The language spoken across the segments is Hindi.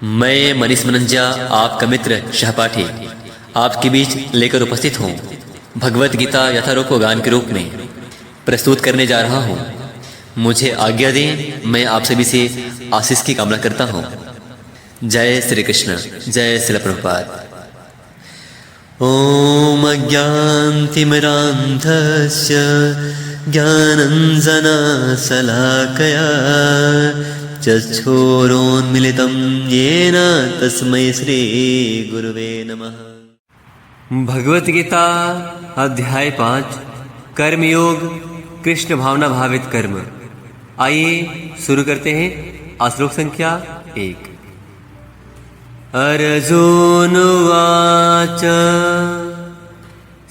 मैं मनीष मनंजा, आपका मित्र सहपाठी, आपके बीच लेकर उपस्थित हूँ भगवत गीता यथारूप गान के रूप में प्रस्तुत करने जा रहा हूँ। मुझे आज्ञा दें, मैं आप सभी से आशीष की कामना करता हूँ। जय श्री कृष्ण, जय श्री प्रभुपाद। ओम अज्ञानतिमिरान्धस्य ज्ञानाञ्जनशलाकया चक्षुरोन्मीलितं येन तस्मै श्री गुरुवे नमः। भगवत गीता अध्याय 5 कर्मयोग, कृष्ण भावना भावित कर्म। आइए शुरू करते हैं। श्लोक संख्या 1। अर्जुन उवाच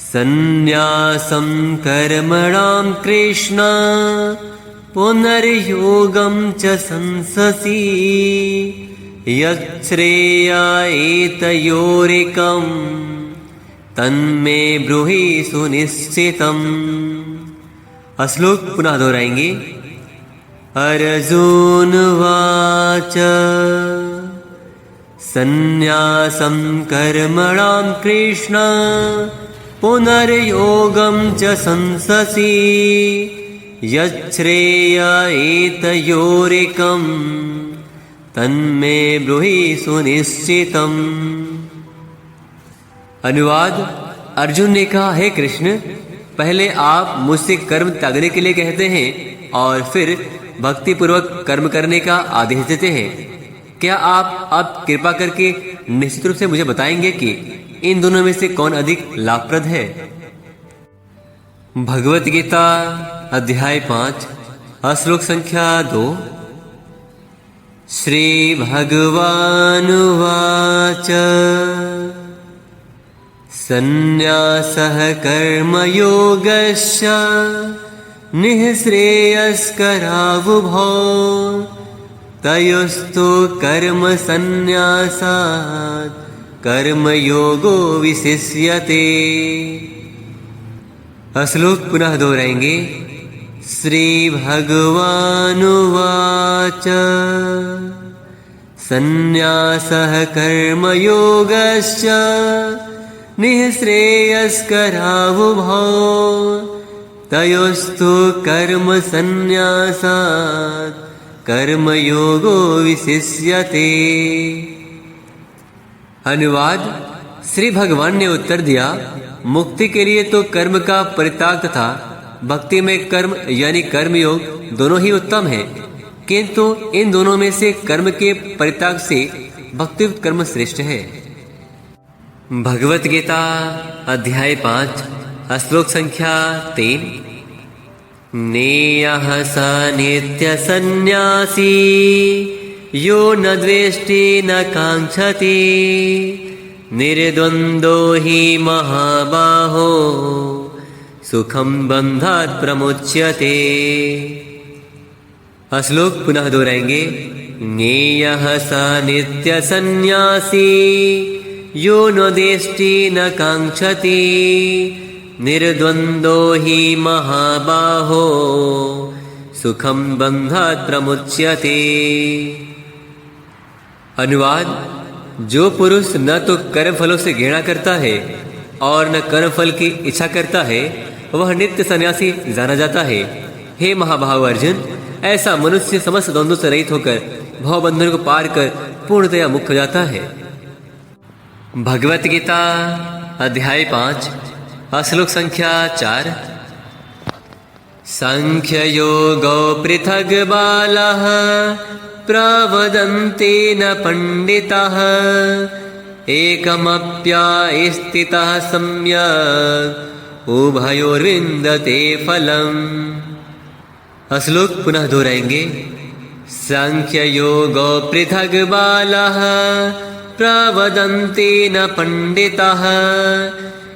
संन्यासं कर्मणां कृष्ण पुनर्योगं च संससि यच्छ्रेयायेतयोरेकं तन्मे ब्रूहि सुनिश्चितम्। श्लोक पुनः दोहराएंगे। अर्जुन उवाच संन्यासं कर्मणां कृष्ण पुनर्योगं च संससि यच्छ्रेयायेतयोरेकं तन्मे ब्रूहि सुनिश्चितम्। अनुवाद। अर्जुन ने कहा, हे कृष्ण, पहले आप मुझसे कर्म त्यागने के लिए कहते हैं और फिर भक्ति पूर्वक कर्म करने का आदेश देते हैं। क्या आप कृपा करके निश्चित रूप से मुझे बताएंगे कि इन दोनों में से कौन अधिक लाभप्रद है? भगवत गीता अध्याय 5 श्लोक संख्या 2। श्री भगवानुवाच संन्यासः कर्मयोगस्य निःश्रेयस्करावुभौ तयोस्तु कर्म संन्यासात् कर्मयोगो विशिष्यते। श्लोक पुनः दोहराएंगे। श्री भगवानुवाच संन्यासः कर्मयोगस्य निःश्रेयस्करावुभौ तयोस्तु कर्म संन्यासात् कर्मयोगो विशिष्यते। अनुवाद। श्री भगवान ने उत्तर दिया, मुक्ति के लिए तो कर्म का परित्याग तथा भक्ति में कर्म यानी कर्मयोग दोनों ही उत्तम है, किंतु इन दोनों में से कर्म के परित्याग से भक्ति कर्म श्रेष्ठ है। भगवत गीता अध्याय 5 श्लोक संख्या 3। नेयः स नित्य सन्न्यासी यो न द्वेष्टि न काङ्क्षति निर्द्वन्द्वो हि महाबाहो सुखं बन्धात् प्रमुच्यते। श्लोक पुनः दोहराएंगे। नेयः स नित्य सन्न्यासी यो न द्वेष्टि न काङ्क्षति निर्द्वन्द्वो हि महाबाहो सुखं बन्धात् प्रमुच्यते। अनुवाद। जो पुरुष न तो कर्म फलों से घृणा करता है और न कर्म फल की इच्छा करता है, वह नित्य सन्यासी जाना जाता है। हे महाभाव अर्जुन, ऐसा मनुष्य समस्त द्वंद्वों से रहित होकर भवबंधन को पार कर पूर्णतया मुक्त हो जाता है। भगवत गीता अध्याय 5 श्लोक संख्या 4। सांख्ययोगो पृथग् बालः प्रवदन्ति न पंडिताः एकमप्यास्थितः सम्यक् उभयोर्विन्दते फलम्। श्लोक पुनः दोहराएंगे। सांख्ययोगो पृथग् बालः प्रवदन्ति न पंडिताः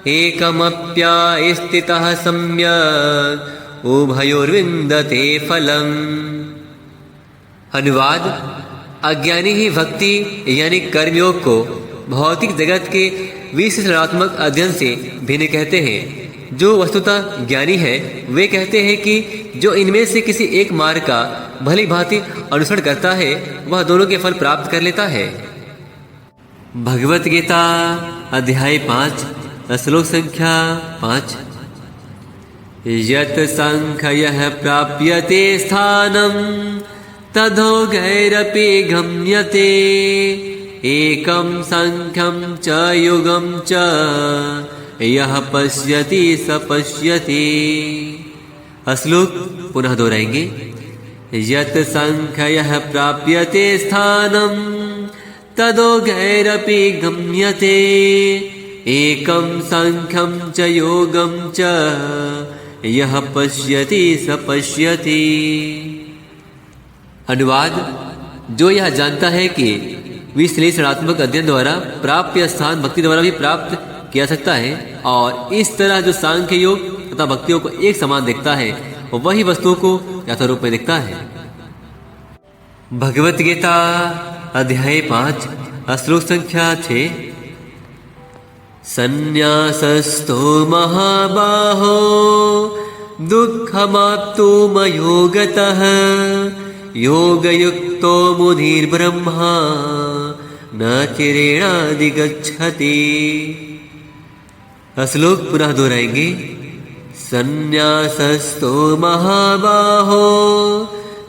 एकमप्यास्थितः सम्यक् उभयोर्विन्दते फलम्। अनुवाद। अज्ञानी ही भक्ति यानी कर्मयोग को भौतिक जगत के विश्लेषणात्मक अध्ययन से भिन्न कहते हैं। जो वस्तुतः ज्ञानी है वे कहते हैं कि जो इनमें से किसी एक मार्ग का भली भांति अनुसरण करता है वह दोनों के फल प्राप्त कर लेता है। भगवत गीता अध्याय 5 श्लोक संख्या 5। यत् संख्ययः प्राप्यते स्थानं ततो गैरपि गम्यते एकं संख्यं च युगं च यः पश्यति स पश्यति। श्लोक पुनः दोहराएंगे। यत् संख्ययः प्राप्यते स्थानं ततो गैरपि गम्यते एकं संख्यं च योगं च यः पश्यति स पश्यति। अनुवाद: जो यह जानता है कि विश्लेषणात्मक अध्ययन द्वारा प्राप्त यह स्थान भक्ति द्वारा भी प्राप्त किया सकता है और इस तरह जो सांख्य योग तथा भक्तियों को एक समान देखता है वही वस्तुओं को यथारूप में देखता है। भगवत गीता अध्याय 5 श्लोक संख्या 6। संन्यासस्थो महाबाहो दुःखमाप्तु मयोगतः योगयुक्तो मुनिर्ब्रह्मा न चिरेणाधिगच्छति। श्लोक पुनः दोहराएंगे। संन्यासस्थो महाबाहो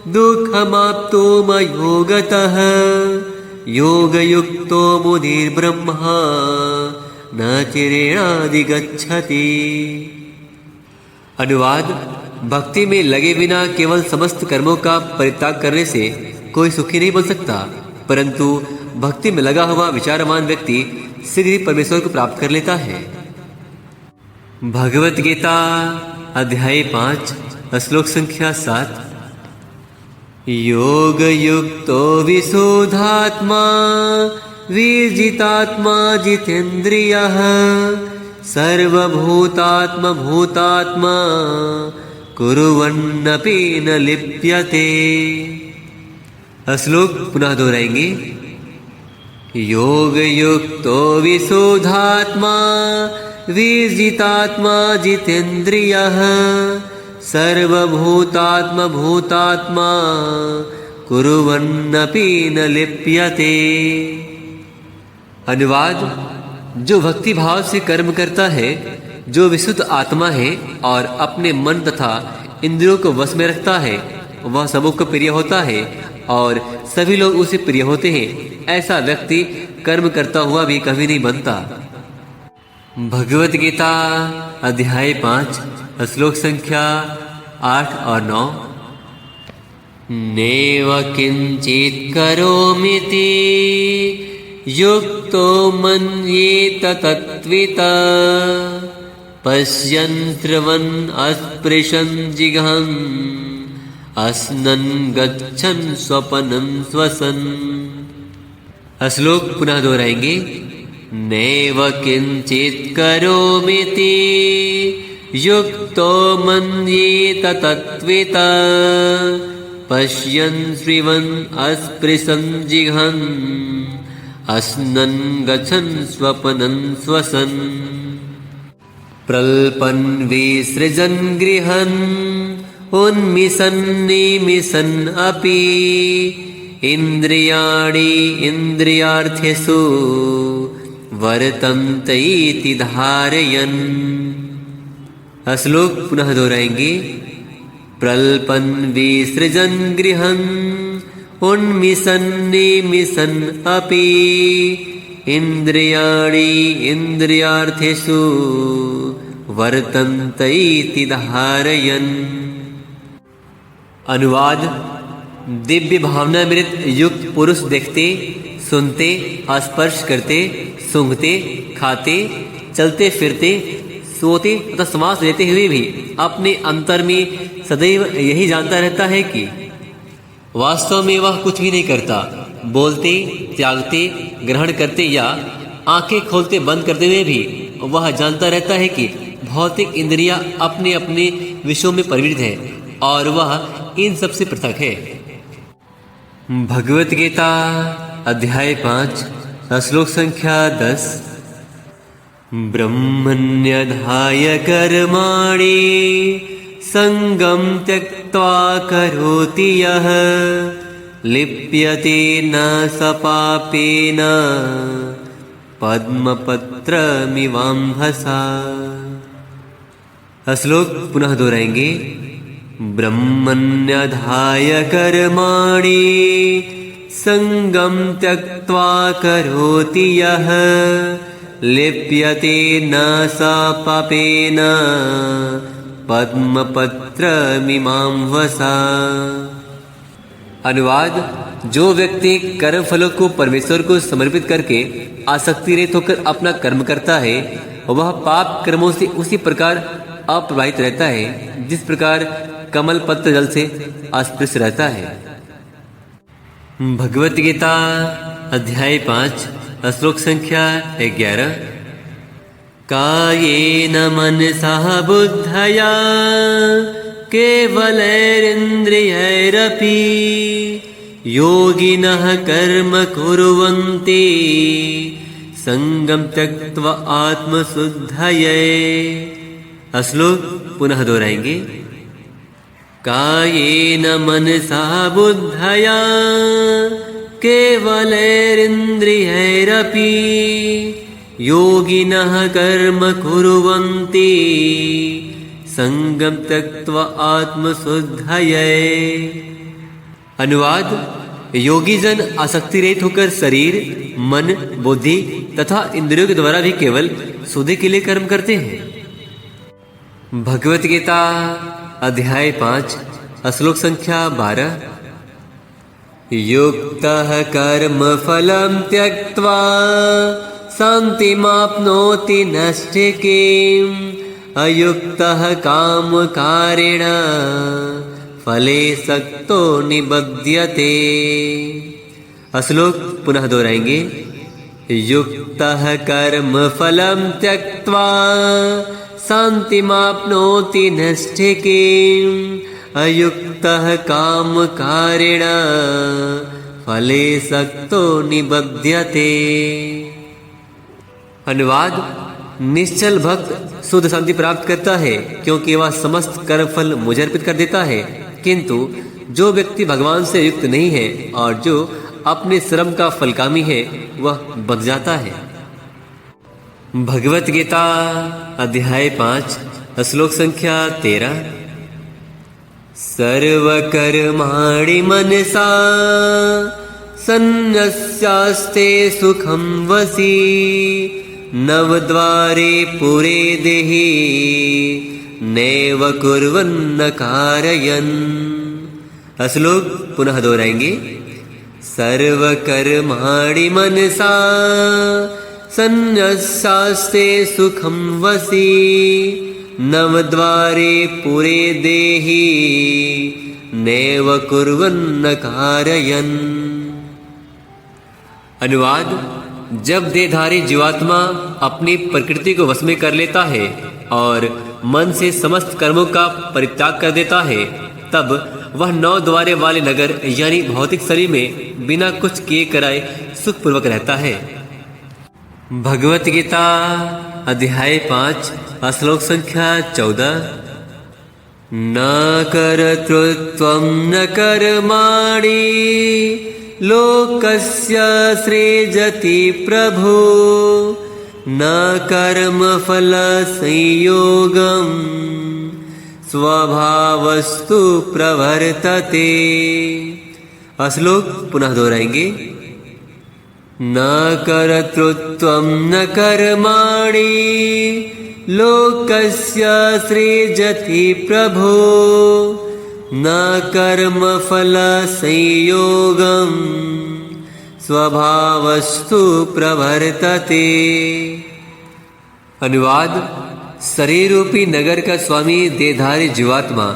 दुःखमाप्तु मयोगतः योगयुक्तो मुनिर्ब्रह्मा न चिरेणाधिगच्छति। अनुवाद: भक्ति में लगे बिना केवल समस्त कर्मों का परित्याग करने से कोई सुखी नहीं बन सकता, परंतु भक्ति में लगा हुआ विचारवान व्यक्ति शीघ्र ही परमेश्वर को प्राप्त कर लेता है। भगवत गीता अध्याय 5 श्लोक संख्या 7। योग युक्तो विशुद्धात्मा विजितात्मा जितेन्द्रियः सर्वभूतात्मा भूतात्मा कुर्वन्नपि न लिप्यते। श्लोक पुनः दोहराएंगे। योग युक्तो विशुद्धात्मा विजितात्मा जितेन्द्रियः सर्वभूतात्मा भूतात्मा कुर्वन्नपि न लिप्यते। अनुवाद: जो भक्ति भाव से कर्म करता है, जो विशुद्ध आत्मा है और अपने मन तथा इंद्रियों को वश में रखता है, वह सबों को प्रिय होता है और सभी लोग उसे प्रिय होते हैं। ऐसा व्यक्ति कर्म करता हुआ भी कभी नहीं बनता। भगवत गीता अध्याय 5 श्लोक संख्या 8 और 9। नैव किंचित् करोमीति युक्तो मन्येत तत्त्विता पश्यन् शृण्वन् अस्पृशन् जिघन् अस्नन् गच्छन् स्वपनं स्वसन्। श्लोक पुनः दोहराएंगे। नैव किंचित् करोमीति युक्तो मन्येत तत्त्विता पश्यन् शृण्वन् अस्पृशन् जिघन् अस्नन् गच्छन् स्वपनं स्वसन्। प्रल्पन् विसृजन् गृहन् उन्मिषन् निमिषन् अपि इन्द्रियाणि इन्द्रियार्थेषु वर्तन्ते इति धारयन्। श्लोक पुनः दोहराएंगे। प्रल्पन् विसृजन् गृहन् उन्मिषन् निमिषन् अपि इन्द्रियाणि इन्द्रियार्थेषु वर्तन्ते इति धारयन्। अनुवाद: दिव्य भावना मृत युक्त पुरुष देखते, सुनते, स्पर्श करते, सूंघते, खाते, चलते फिरते, सोते तथा श्वास लेते हुए भी अपने अंतर में सदैव यही जानता रहता है कि वास्तव में वह कुछ भी नहीं करता। बोलते, त्यागते, ग्रहण करते या आंखें खोलते बंद करते हुए भी वह जानता रहता है कि भौतिक इंद्रियां अपने अपने विषयों में परिवृत है और वह इन सब से पृथक है। भगवत गीता अध्याय 5 श्लोक संख्या 10। ब्रह्मण्यधाय कर्माणि संगम त्यक्त्वा करोति यः लिप्यते न स पापेन पद्मपत्रमिवाम्भसा। श्लोक पुनः दोहराएंगे। ब्रह्मण्याधाय कर्माणि संगम त्यक्त्वा करोति यः लिप्यते न सा पापेन पद्मपत्रमिवाम्भसा। अनुवाद। जो व्यक्ति कर्म फलों को परमेश्वर को समर्पित करके आसक्ति रहित होकर अपना कर्म करता है वह पाप कर्मों से उसी प्रकार अप्रभावित रहता है जिस प्रकार कमल पत्र जल से अस्पृश्य रहता है। भगवत गीता अध्याय 5 श्लोक संख्या 11। कायेन मनसा बुद्धया केवलैरिन्द्रियैरपि योगिनः कर्म कुर्वन्ति संगम त्यक्त्वा आत्मशुद्धये। श्लोक पुनः दोहराएंगे। कायेन मनसा बुद्धया केवलैरिन्द्रियैरपि योगिनः कर्म कुर्वन्ति संगम त्यक्त्वा आत्मशुद्धये। अनुवाद। योगी जन आसक्ति रहित होकर शरीर, मन, बुद्धि तथा इंद्रियों के द्वारा भी केवल शुद्धि के लिए कर्म करते हैं। भगवत गीता अध्याय 5 श्लोक संख्या 12। युक्तः कर्म फलं त्यक्त्वा शान्तिमाप्नोति नैष्ठिकीम् अयुक्तः कामकारेण फले सक्तो निबध्यते। श्लोक पुनः दोहराएंगे। युक्तः कर्म फलं त्यक्त्वा शान्तिमाप्नोति नैष्ठिकीम् अयुक्तः कामकारेण फले सक्तो निबध्यते। अनुवाद। निश्चल भक्त शुद्ध शांति प्राप्त करता है क्योंकि वह समस्त कर्म फल मुझे अर्पित कर देता है, किंतु जो व्यक्ति भगवान से युक्त नहीं है और जो अपने श्रम का फलकामी है वह बंध जाता है। भगवत गीता अध्याय 5 श्लोक संख्या 13। सर्वकर्माणि मनसा सन्न्यस्यास्ते सुखं वसी नवद्वारे पुरे देहि नैव कुर्वन्न कारयन्। श्लोक पुनः दोहराएंगे। सर्वकर्माणि मनसा सन्न्यस्यास्ते सुखं वसी नवद्वारे पुरे देहि नैव कुर्वन्न कारयन्। अनुवाद। जब देहधारी जीवात्मा अपनी प्रकृति को वश में कर लेता है और मन से समस्त कर्मों का परित्याग कर देता है तब वह 9 द्वारे वाले नगर यानी भौतिक शरीर में बिना कुछ किए कराए सुखपूर्वक रहता है। भगवत गीता अध्याय 5 श्लोक संख्या 14। न कर्तृत्वं न कर्माणि लोकस्य सृजति प्रभो न कर्मफल संयोगं स्वभावस्तु प्रवर्तते। श्लोक पुनः दोहराएंगे। न कर्तृत्वं न कर्माणि लोकस्य सृजति प्रभो न कर्मफल संयोगं स्वभावस्तु प्रवर्तते। अनुवाद। शरीर रूपी नगर का स्वामी देहधारी जीवात्मा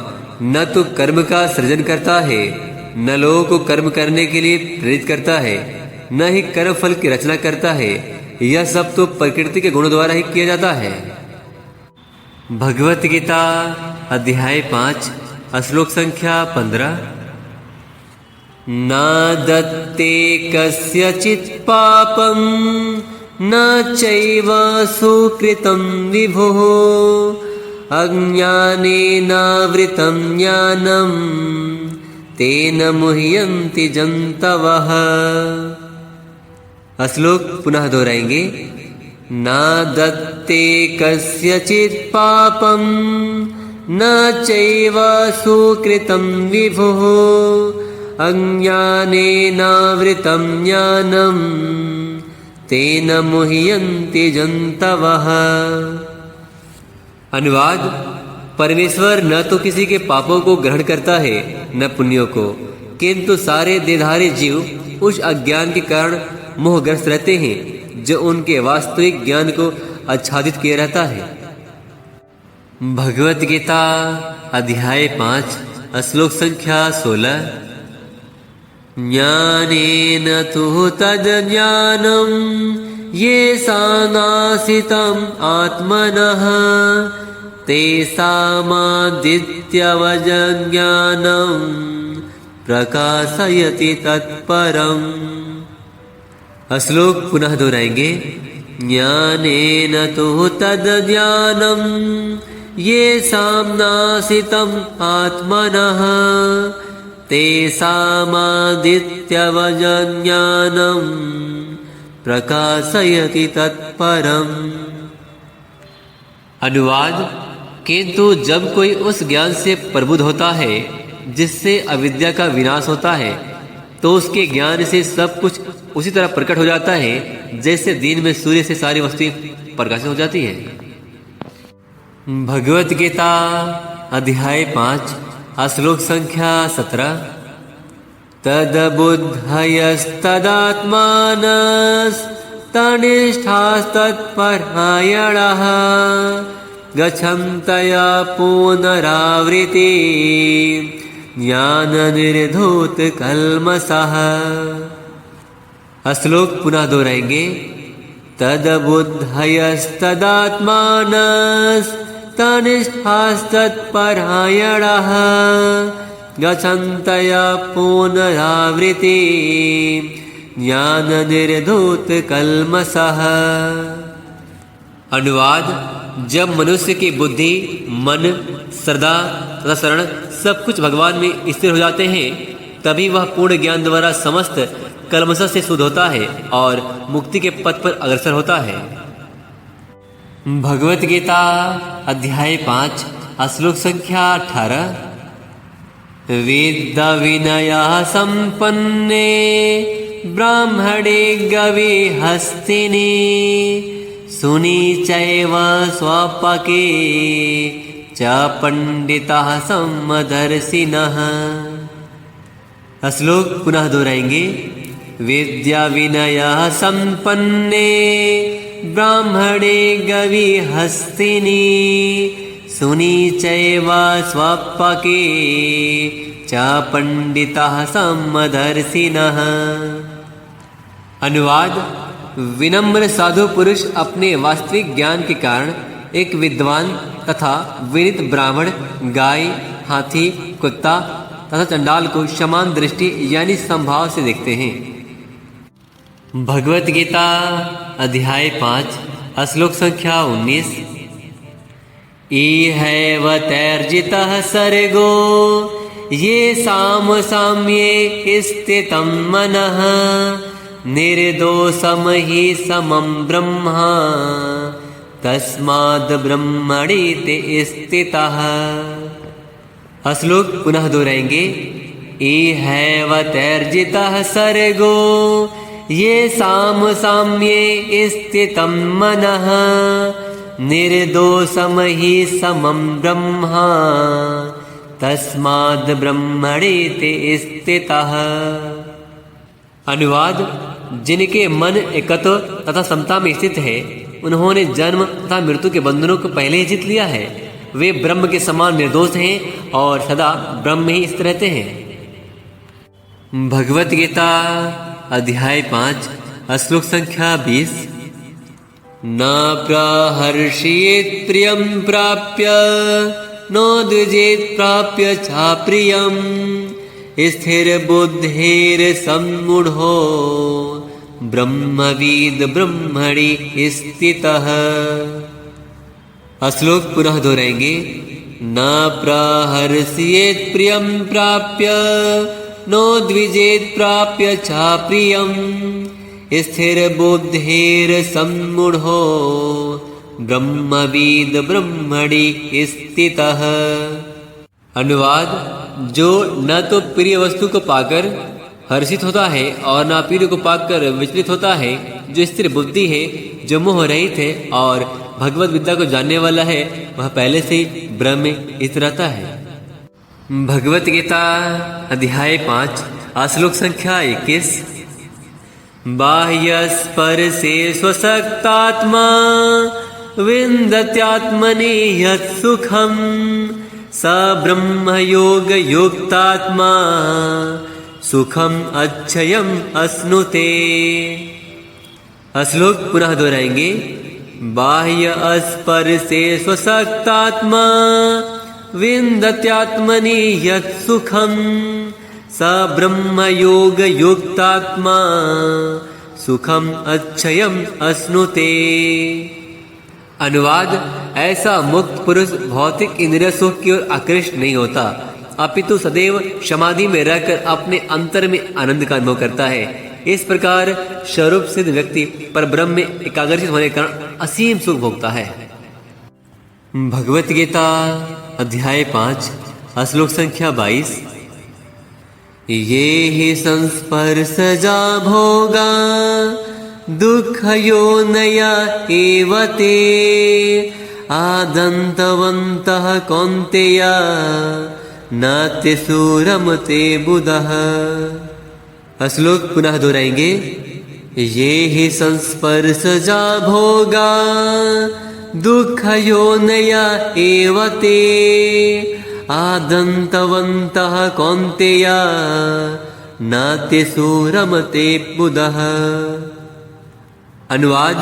न तो कर्म का सृजन करता है न लोगों को कर्म करने के लिए प्रेरित करता है न ही कर्म फल की रचना करता है। यह सब तो प्रकृति के गुणों द्वारा ही किया जाता है। भगवत गीता अध्याय 5 श्लोक संख्या 15। न दत्ते कस्यचित् पापं न चैव सुकृतं विभुः अज्ञानेनावृतं ज्ञानं तेन मुह्यन्ति जन्तवः। श्लोक पुनः दोहराएंगे। न दत्ते कस्यचित् पापं न चैव सुकृतं विभुः अज्ञानेनावृतं ज्ञानं तेन मुह्यन्ति जन्तवः। अनुवाद। परमेश्वर न तो किसी के पापों को ग्रहण करता है न पुण्यों को, किंतु सारे देहधारी जीव उस अज्ञान के कारण मोहग्रस्त रहते हैं जो उनके वास्तविक ज्ञान को आच्छादित किए रहता है। भगवत गीता अध्याय 5 श्लोक संख्या 16। ज्ञानेन तु तज्ज्ञानं येषामासितं आत्मनः तेषामादित्यवज्ञानं प्रकाशयति तत्परम्। श्लोक पुनः दोहराएंगे। ज्ञानेन तु तज्ज्ञानं येषां नाशितं आत्मनः तेषामादित्यवज्ञानं प्रकाशयति तत्परम्। अनुवाद। किंतु जब कोई उस ज्ञान से प्रबुद्ध होता है जिससे अविद्या का विनाश होता है, तो उसके ज्ञान से सब कुछ उसी तरह प्रकट हो जाता है जैसे दिन में सूर्य से सारी वस्तुएं प्रकाशित हो जाती है। भगवत गीता अध्याय 5 श्लोक संख्या 17। तद्बुद्धयस्तदात्मानस्तनिष्ठास्तत्परायणः गच्छन्तया पुनरावृत्ति ज्ञाननिर्धूतकल्मषः। श्लोक पुनः दोहराएंगे। तद्बुद्धयस्तदात्मानस्तनिष्ठास्तत्परायणः गच्छन्तया पुनरावृत्ति ज्ञाननिर्धूतकल्मषः। अनुवाद। जब मनुष्य की बुद्धि, मन, श्रद्धा तथा शरण सब कुछ भगवान में स्थिर हो जाते हैं, तभी वह पूर्ण ज्ञान द्वारा समस्त कल्मष से शुद्ध होता है और मुक्ति के पथ पर अग्रसर होता है। भगवत गीता अध्याय 5 श्लोक संख्या 18। वेद विनया संपन्ने ब्राह्मणे गविहस्तिनि सुनी चैव स्वापके च पंडितः सम्मदर्शिनः। श्लोक पुनः दोहराएंगे। विद्या विनया संपन्ने ब्राह्मणे गविहस्तिनि सुनी चैव स्वापके च पंडितः सम्मदर्शिनः। अनुवाद। विनम्र साधु पुरुष अपने वास्तविक ज्ञान के कारण एक विद्वान तथा विनीत ब्राह्मण, गाय, हाथी, कुत्ता तथा चंडाल को समान दृष्टि यानी समभाव से देखते हैं। भगवत गीता अध्याय 5 श्लोक संख्या 19। इहैव तैर्जितः सर्गो ये साम्ये स्थितं मनः निर्दोषं हि समं ब्रह्म तस्माद् ब्रह्मणि ते स्थितः। श्लोक पुनः दोहराएंगे। इहैव तैर्जितः सर्गो ये साम्ये स्थितं मनः निर्दोषं हि समं ब्रह्म तस्माद् ब्रह्मणि ते स्थितः। अनुवाद। जिनके मन एकत्व तथा समता में स्थित है, उन्होंने जन्म तथा मृत्यु के बंधनों को पहले ही जीत लिया है। वे ब्रह्म के समान निर्दोष हैं और सदा ब्रह्म में ही स्थित रहते हैं। भगवत गीता अध्याय 5 श्लोक संख्या 20। न प्रहर्षयेत् प्रियं प्राप्य न द्विजेत् प्राप्य च प्रियं स्थिरबुद्धिर्सम्मूढो ब्रह्मविद् ब्रह्मणि स्थितः। श्लोक पुनः दोहराएंगे। न प्रहर्षयेत् प्रियं प्राप्य नो द्विजेत् प्राप्य च प्रियं स्थिर बुद्धिर सम्मूढ़ो ब्रह्मविद ब्रह्मणि स्थितः। अनुवाद: जो न तो प्रिय वस्तु को पाकर हर्षित होता है और न प्रिय को पाकर विचलित होता है, जो स्थिर बुद्धि है, जो मोह रहित है और भगवत विद्या को जानने वाला है, वह पहले से ही ब्रह्म में स्थित रहता है। भगवत गीता अध्याय 5 श्लोक संख्या 21। बाह्य स्पर्शे स्वशक्तात्मा विन्दत्यात्मनि यत् सुखम् स ब्रह्म योग युक्तात्मा सुखम अच्छयम अश्नुते। श्लोक पुनः दोहराएंगे। बाह्य स्पर्शे स्वशक्तात्मा विन्दत्यात्मनि यत् सुखम् स ब्रह्म योग युक्तात्मा सुखम अच्छयम अश्नुते। अनुवाद: ऐसा मुक्त पुरुष भौतिक इंद्रिय सुख की ओर आकृष्ट नहीं होता, अपितु सदैव समाधि में रहकर अपने अंतर में आनंद का अनुभव करता है। इस प्रकार स्वरूप सिद्ध व्यक्ति पर ब्रह्म में एकाग्रचित होने के कारण असीम सुख भोगता है। भगवत गीता अध्याय 5 श्लोक संख्या 22। ये हि संस्पर्शजा भोगा दुःखयोनया एव ते आदन्तवन्तः कौन्तेय नात्यसूरमते बुधः। श्लोक पुनः दोहराएंगे। ये हि संस्पर्शजा भोगा दुःखयोनया एव ते आदन्तवन्तः कौन्तेय नात्यसूरमते बुधः। अनुवाद: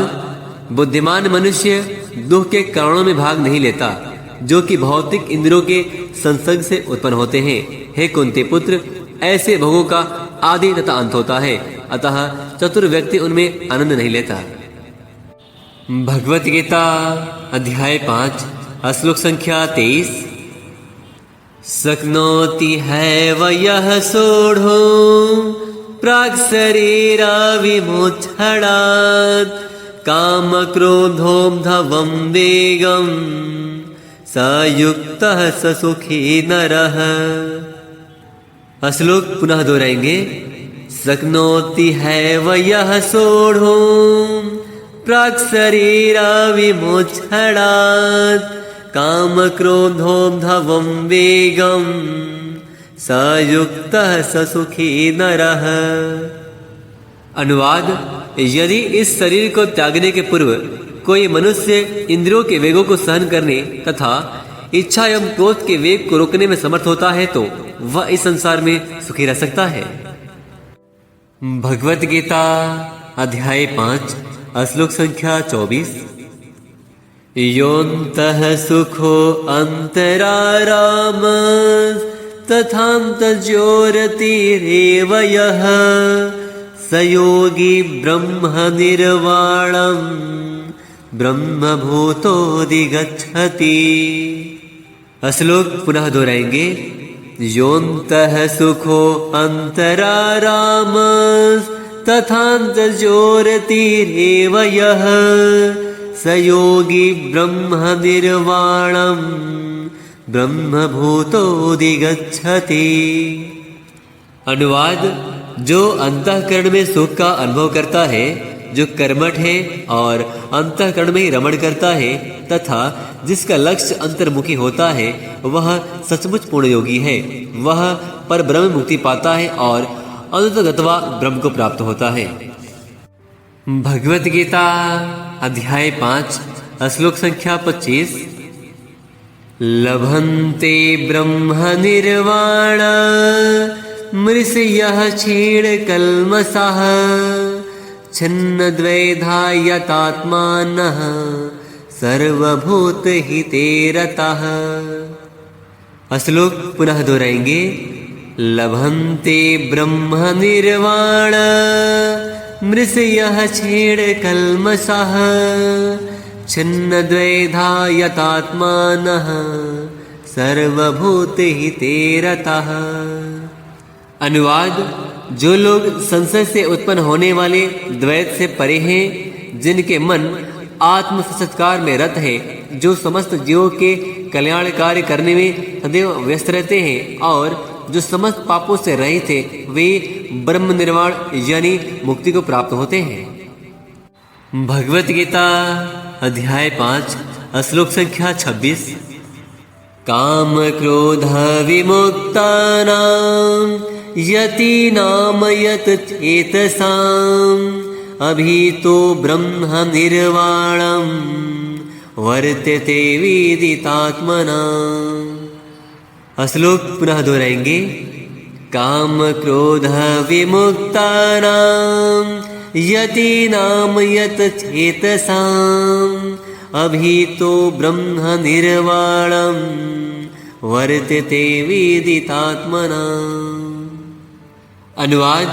बुद्धिमान मनुष्य दुख के कारणों में भाग नहीं लेता, जो कि भौतिक इंद्रियों के संसर्ग से उत्पन्न होते हैं। हे कुंती पुत्र, ऐसे भोगों का आदि तथा अंत होता है, अतः चतुर व्यक्ति उनमें आनंद नहीं लेता। भगवत गीता अध्याय 5 श्लोक संख्या 23। शक्नोति हैव यः सोढो प्राक् शरीरा विमोक्षणात् काम क्रोधोऽब्धवं वेगं स युक्तः स सुखी नरः। श्लोक पुनः दोहराएंगे। शक्नोति हैव यः सोढो प्राक् शरीरा विमोक्षणात् काम क्रोधोऽब्धवं वेगं स युक्तः स सुखी नरः। अनुवाद: यदि इस शरीर को त्यागने के पूर्व कोई मनुष्य इंद्रियों के वेगों को सहन करने तथा इच्छा एवं क्रोध के वेग को रोकने में समर्थ होता है, तो वह इस संसार में सुखी रह सकता है। भगवत गीता अध्याय 5 श्लोक संख्या 24। योऽन्तः सुखो अन्तराराम तथान्तर्ज्योतिरेव यः स योगी ब्रह्म निर्वाणं ब्रह्मभूतोऽधिगच्छति। श्लोक पुनः दोहराएंगे। योऽन्तः सुखो अन्तराराम तथान्तर्ज्योतिरेव यः स योगी ब्रह्म निर्वाणं ब्रह्मभूतोऽधिगच्छति। अनुवाद: जो अंतःकरण में सुख का अनुभव करता है, जो कर्मठ है और अंतःकरण में ही रमण करता है तथा जिसका लक्ष्य अंतर्मुखी होता है, वह सचमुच पूर्ण योगी है। वह पर ब्रह्म मुक्ति पाता है और अनंतगत्वा ब्रह्म को प्राप्त होता है। भगवत गीता अध्याय 5 श्लोक संख्या 25। लभन्ते ब्रह्म निर्वाण मृषयः क्षीणकल्मषः छिन्नद्वैधायतात्मानः सर्वभूतहिते रतः। श्लोक पुनः दोहराएंगे। लभन्ते ब्रह्म निर्वाण मृषयः क्षीणकल्मषः छिन्नद्वैधायतात्मानः सर्वभूतहिते रतः। अनुवाद: जो लोग संशय से उत्पन्न होने वाले द्वैत से परे हैं, जिनके मन आत्म साक्षात्कार में रत है, जो समस्त जीवों के कल्याण कार्य करने में सदैव व्यस्त रहते हैं और जो समस्त पापों से रहित थे, वे ब्रह्म निर्वाण यानी मुक्ति को प्राप्त होते हैं। भगवत गीता अध्याय 5 श्लोक संख्या 26। काम क्रोध विमुक्तानां यतीनां यत चेतसाम् अभीतो ब्रह्म निर्वाणं वर्तते विदितात्मना। श्लोक पुनः दोहराएंगे। काम क्रोध विमुक्तानां यतीनां यत चेतसाम् अभीतो ब्रह्म निर्वाणं वर्तते विदितात्मना। अनुवाद।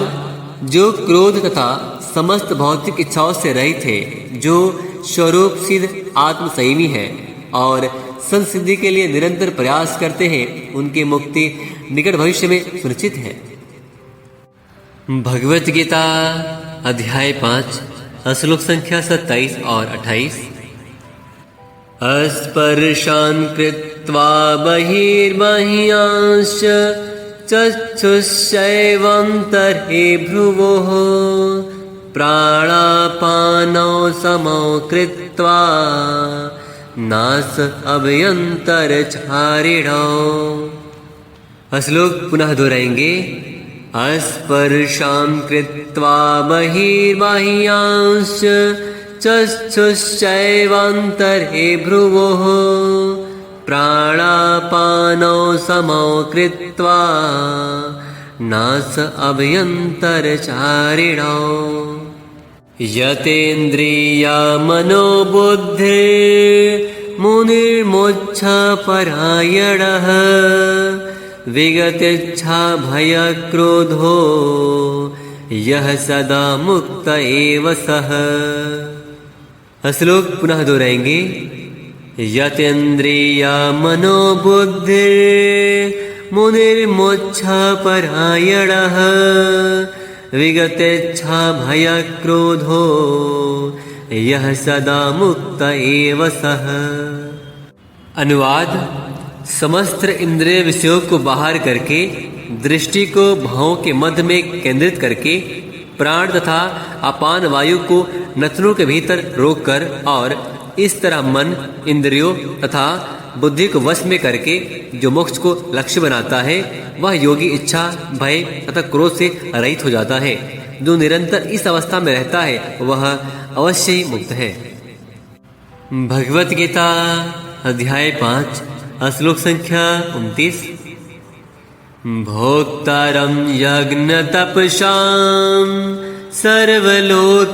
जो क्रोध तथा समस्त भौतिक इच्छाओं से रहित है, जो स्वरूप सिद्ध आत्म संयमी है और संसिद्धि के लिए निरंतर प्रयास करते हैं, उनकी मुक्ति निकट भविष्य में सुनिश्चित है। भगवत गीता अध्याय 5 श्लोक संख्या 27 और 28। अस्पर्शान् कृत्वा बहिर्बाह्यांश्च चक्षुश्चैवान्तरे भ्रुवोः प्राणापानौ समौ कृत्वा नास अभ्यन्तरचारिणौ। श्लोक पुनः दोहराएंगे। अस्पर्शान् कृत्वा बहिर्बाह्यांश्च चक्षुश्चैवान्तरे भ्रुवोः प्राणापानौ समौ कृत्वा नास अभ्यन्तरचारिणौ। यतेन्द्रियमनोबुद्धिर्मुनिर्मोक्षपरायणः विगतेच्छा भयक्रोधो यः सदा मुक्त एव सः। श्लोक पुनः दोहराएंगे। यतेन्द्रियमनोबुद्धिर्मुनिर्मोक्षपरायणः विगतेच्छा भयक्रोधो यः सदा मुक्त एव सः। अनुवाद। समस्त इंद्रिय विषयों को बाहर करके, दृष्टि को भावों के मध्य में केंद्रित करके, प्राण तथा अपान वायु को नथनों के भीतर रोककर और इस तरह मन, इंद्रियों तथा बुद्धि को वश में करके जो मोक्ष को लक्ष्य बनाता है, वह योगी इच्छा, भय तथा क्रोध से रहित हो जाता है। जो निरंतर इस अवस्था में रहता है, वह अवश्य ही मुक्त है। भगवत गीता अध्याय 5 श्लोक संख्या 29। भोक्तारं यज्ञ तपसां सर्वलोकमहेश्वरं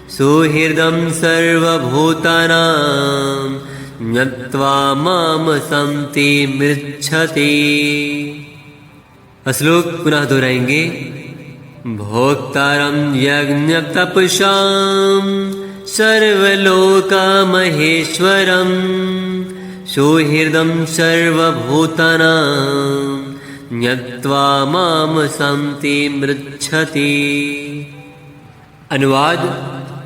सुहृदं सर्वभूतानां ज्ञात्वा मां संतिमृच्छति। श्लोक पुनः दोहराएंगे। भोक्तारं यज्ञ तपसां सर्वलोकमहेश्वरं सुहृदं सर्वभूतानां ज्ञात्वा मां संतिमृच्छति। अनुवाद।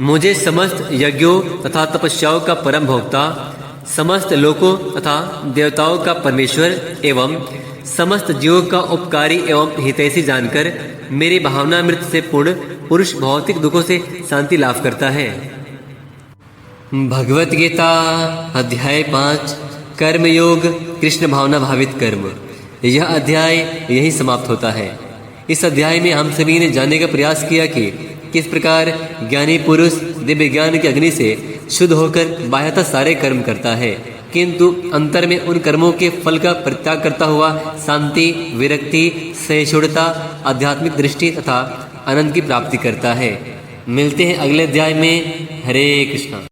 मुझे समस्त यज्ञों तथा तपस्याओं का परम भोक्ता, समस्त लोकों तथा देवताओं का परमेश्वर एवं समस्त जीवों का उपकारी एवं हितैषी जानकर मेरी भावनामृत से पूर्ण पुरुष भौतिक दुखों से शांति लाभ करता है। भगवत गीता अध्याय 5 कर्मयोग कृष्ण भावना भावित कर्म। यह अध्याय यही समाप्त होता है। इस अध्याय में हम सभी ने जानने का प्रयास किया कि किस प्रकार ज्ञानी पुरुष दिव्य ज्ञान की अग्नि से शुद्ध होकर बाह्यतः सारे कर्म करता है, किंतु अंतर में उन कर्मों के फल का परित्याग करता हुआ शांति, विरक्ति, सहिष्णुता, आध्यात्मिक दृष्टि तथा आनंद की प्राप्ति करता है। मिलते हैं अगले अध्याय में। हरे कृष्णा।